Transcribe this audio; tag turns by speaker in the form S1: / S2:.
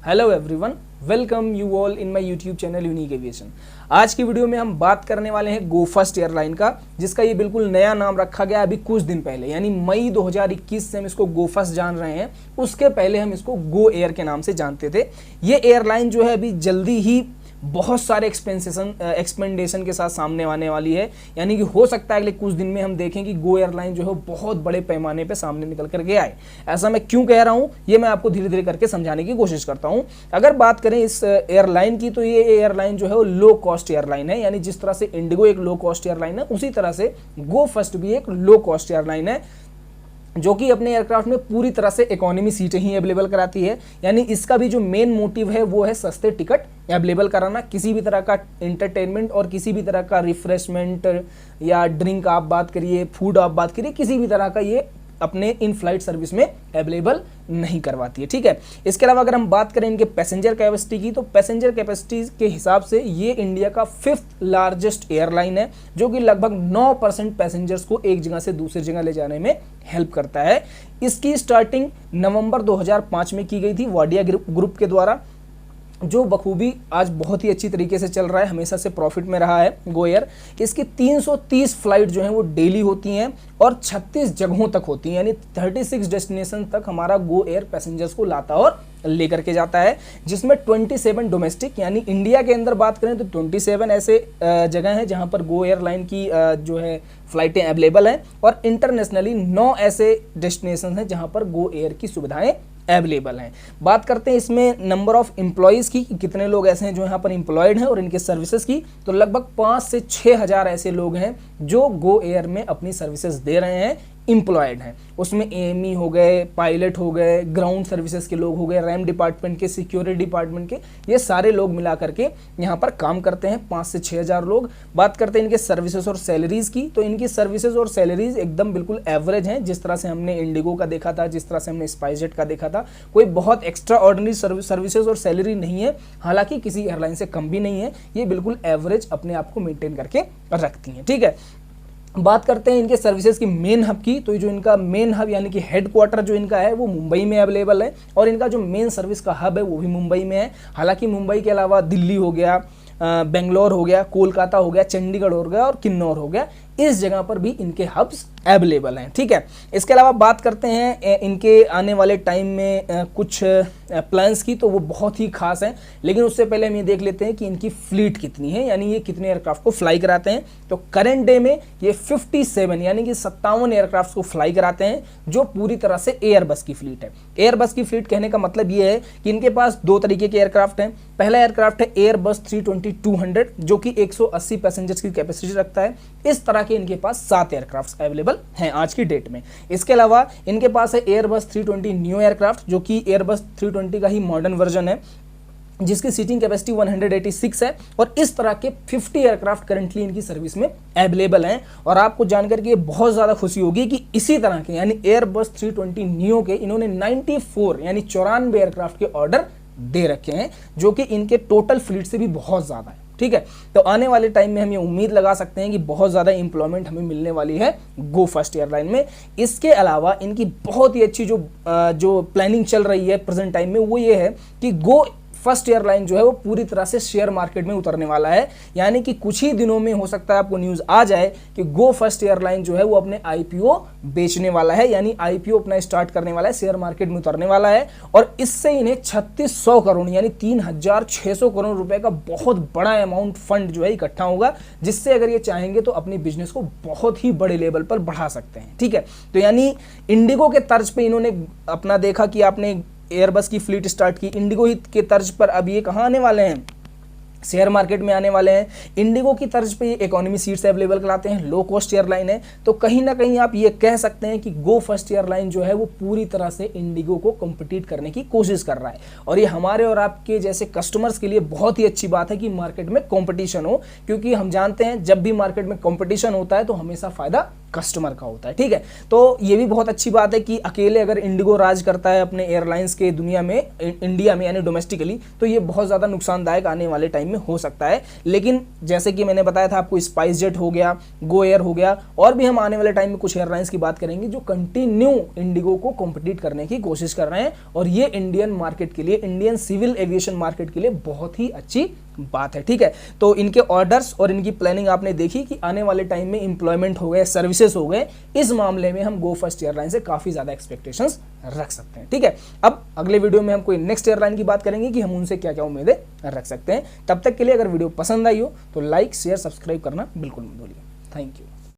S1: Hello everyone, welcome you all in my YouTube channel unique aviation. आज की video में हम बात करने वाले हैं गो फर्स्ट एयरलाइन का, जिसका ये बिल्कुल नया नाम रखा गया अभी कुछ दिन पहले, यानी मई 2021 से हम इसको गो फर्स्ट जान रहे हैं। उसके पहले हम इसको गो एयर के नाम से जानते थे। ये एयरलाइन जो है अभी जल्दी ही बहुत सारे एक्सपेंडेशन के साथ सामने आने वाली है, यानी कि हो सकता है अगले कुछ दिन में हम देखें कि गो एयरलाइन जो है बहुत बड़े पैमाने पे सामने निकल करके आए। ऐसा मैं क्यों कह रहा हूँ ये मैं आपको धीरे धीरे करके समझाने की कोशिश करता हूँ। अगर बात करें इस एयरलाइन की, तो ये एयरलाइन जो है वो लो कॉस्ट एयरलाइन है, यानी जिस तरह से इंडिगो एक लो कॉस्ट एयरलाइन है, उसी तरह से गो फर्स्ट भी एक लो कॉस्ट एयरलाइन है, जो कि अपने एयरक्राफ्ट में पूरी तरह से इकोनॉमी सीटें ही अवेलेबल कराती है। यानी इसका भी जो मेन मोटिव है वो है सस्ते टिकट अवेलेबल कराना। किसी भी तरह का एंटरटेनमेंट और किसी भी तरह का रिफ्रेशमेंट या ड्रिंक आप बात करिए, फूड आप बात करिए, किसी भी तरह का ये अपने इन फ्लाइट सर्विस में अवेलेबल नहीं करवाती है। ठीक है, इसके अलावा अगर हम बात करें इनके पैसेंजर कैपेसिटी की, तो पैसेंजर कैपेसिटी के हिसाब से ये इंडिया का 5th लार्जेस्ट एयरलाइन है, जो कि लगभग 9% पैसेंजर्स को एक जगह से दूसरी जगह ले जाने में हेल्प करता है। इसकी स्टार्टिंग नवंबर 2005 में की गई थी वाडिया ग्रुप के द्वारा, जो बखूबी आज बहुत ही अच्छी तरीके से चल रहा है, हमेशा से प्रॉफिट में रहा है गो एयर। इसकी 330 फ्लाइट जो हैं वो डेली होती हैं और 36 जगहों तक होती हैं, यानी 36 डेस्टिनेशन तक हमारा गो एयर पैसेंजर्स को लाता और लेकर के जाता है, जिसमें 27 डोमेस्टिक, यानी इंडिया के अंदर बात करें तो 27 ऐसे जगह हैं जहां पर गो एयरलाइन की जो है फ्लाइटें अवेलेबल हैं, और इंटरनेशनली 9 ऐसे डेस्टिनेशन हैं जहां पर गो एयर की सुविधाएं अवेलेबल हैं। बात करते हैं इसमें नंबर ऑफ एम्प्लॉयज़ की, कितने लोग ऐसे हैं जो यहाँ पर एम्प्लॉयड हैं, और इनके सर्विसेज की, तो लगभग 5 से 6 हज़ार ऐसे लोग हैं जो गो एयर में अपनी सर्विसेज दे रहे हैं, एम्प्लॉयड हैं। उसमें एएमई हो गए, पायलट हो गए, ग्राउंड सर्विसेज के लोग हो गए, रैम डिपार्टमेंट के, सिक्योरिटी डिपार्टमेंट के, ये सारे लोग मिला करके यहाँ पर काम करते हैं, 5 से 6 हज़ार लोग। बात करते हैं इनके सर्विसेज और सैलरीज की, तो इनकी सर्विसेज और सैलरीज एकदम बिल्कुल एवरेज हैं। जिस तरह से हमने इंडिगो का देखा था, जिस तरह से हमने स्पाइसजेट का देखा था, कोई बहुत एक्स्ट्रा ऑर्डिनरी सर्विसेज और सैलरी नहीं है, हालांकि किसी एयरलाइन से कम भी नहीं है, ये बिल्कुल एवरेज अपने आप को मेंटेन करके रखती हैं। ठीक है, बात करते हैं इनके सर्विसेज की मेन हब की, तो जो इनका मेन हब यानी कि हेडक्वार्टर जो इनका है वो मुंबई में अवेलेबल है, और इनका जो मेन सर्विस का हब है वो भी मुंबई में है। हालांकि मुंबई के अलावा दिल्ली हो गया, बेंगलोर हो गया, कोलकाता हो गया, चंडीगढ़ हो गया और किन्नौर हो गया, इस जगह पर भी इनके हब्स अवेलेबल हैं। ठीक है, इसके अलावा बात करते हैं इनके आने वाले टाइम में कुछ प्लान्स की, तो वो बहुत ही खास हैं। लेकिन उससे पहले हम ये देख लेते हैं कि इनकी फ्लीट कितनी है, यानी ये कितने एयरक्राफ्ट को फ्लाई कराते हैं। तो करंट डे में ये 57 यानी कि 57 एयरक्राफ्ट को फ्लाई कराते हैं, जो पूरी तरह से एयरबस की फ्लीट है। एयरबस की फ्लीट कहने का मतलब ये है कि इनके पास 2 तरीके के एयरक्राफ्ट हैं। पहला एयरक्राफ्ट है एयरबस 320-200, जो कि 180 पैसेंजर्स की कैपेसिटी रखता है। इस तरह के इनके पास 7 एयरक्राफ्ट अवेलेबल हैं आज की डेट में। इसके अलावा इनके पास है एयरबस 320 न्यू एयरक्राफ्ट, जो कि एयरबस 320 का ही मॉडर्न वर्जन है, जिसकी सीटिंग कैपेसिटी 186 है, और इस तरह के 50 एयरक्राफ्ट करंटली इनकी सर्विस में अवेलेबल हैं। और आपको जानकर के बहुत ज़्यादा खुशी होगी कि इसी तरह के यानी एयरबस 320 न्यू के इन्होंने 94 यानी 94 एयरक्राफ्ट के ऑर्डर दे रखे हैं, जो कि इनके टोटल फ्लीट से भी बहुत ज़्यादा है। ठीक है, तो आने वाले टाइम में हम ये उम्मीद लगा सकते हैं कि बहुत ज़्यादा एम्प्लॉयमेंट हमें मिलने वाली है गो फर्स्ट एयरलाइन में। इसके अलावा इनकी बहुत ही अच्छी जो प्लानिंग चल रही है प्रेजेंट टाइम में, वो ये है कि गो फर्स्ट एयरलाइन जो है वो पूरी तरह से शेयर मार्केट में उतरने वाला है। यानी कि कुछ ही दिनों में हो सकता है आपको न्यूज़ आ जाए कि गो फर्स्ट एयरलाइन जो है वो अपने आईपीओ बेचने वाला है, यानी आईपीओ अपना स्टार्ट करने वाला है, शेयर मार्केट में उतरने वाला है, और इससे इन्हें 3600 करोड़ यानी 3600 करोड़ रुपए का बहुत बड़ा अमाउंट फंड जो है इकट्ठा होगा, जिससे अगर ये चाहेंगे तो अपने बिजनेस को बहुत ही बड़े लेवल पर बढ़ा सकते हैं। ठीक है, तो यानी इंडिगो के तर्ज पे इन्होंने अपना देखा कि आपने एयरबस की फ्लीट स्टार्ट की, इंडिगो ही के तर्ज पर अब ये कहाँ आने वाले हैं, शेयर मार्केट में आने वाले हैं। इंडिगो की तर्ज पे ये इकोनॉमी सीट्स अवेलेबल कराते हैं, लो कॉस्ट एयरलाइन है। तो कहीं ना कहीं आप ये कह सकते हैं कि गो फर्स्ट एयरलाइन जो है वो पूरी तरह से इंडिगो को कम्पिटिट करने की कोशिश कर रहा है, और ये हमारे और आपके जैसे कस्टमर्स के लिए बहुत ही अच्छी बात है कि मार्केट में कॉम्पिटिशन हो, क्योंकि हम जानते हैं जब भी मार्केट में कॉम्पिटिशन होता है तो हमेशा फायदा कस्टमर का होता है। ठीक है, तो ये भी बहुत अच्छी बात है कि अकेले अगर इंडिगो राज करता है अपने एयरलाइंस के दुनिया में, इंडिया में यानी डोमेस्टिकली, तो ये बहुत ज़्यादा नुकसानदायक आने वाले टाइम में हो सकता है। लेकिन जैसे कि मैंने बताया था आपको, स्पाइस जेट हो गया, गो एयर हो गया, और भी हम आने वाले टाइम में कुछ एयरलाइंस की बात करेंगे जो कंटिन्यू इंडिगो को कॉम्पिटिट करने की कोशिश कर रहे हैं, और ये इंडियन मार्केट के लिए, इंडियन सिविल एविएशन मार्केट के लिए बहुत ही अच्छी बात है। ठीक है, तो इनके ऑर्डर्स और इनकी प्लानिंग आपने देखी कि आने वाले टाइम में इंप्लॉयमेंट हो गए, सर्विसेज हो गए, इस मामले में हम गो फर्स्ट एयरलाइन से काफी ज्यादा एक्सपेक्टेशंस रख सकते हैं। ठीक है, अब अगले वीडियो में हम कोई नेक्स्ट एयरलाइन की बात करेंगे कि हम उनसे क्या क्या उम्मीदें रख सकते हैं। तब तक के लिए अगर वीडियो पसंद आई हो तो लाइक, शेयर, सब्सक्राइब करना बिल्कुल मत भूलिए। Thank you.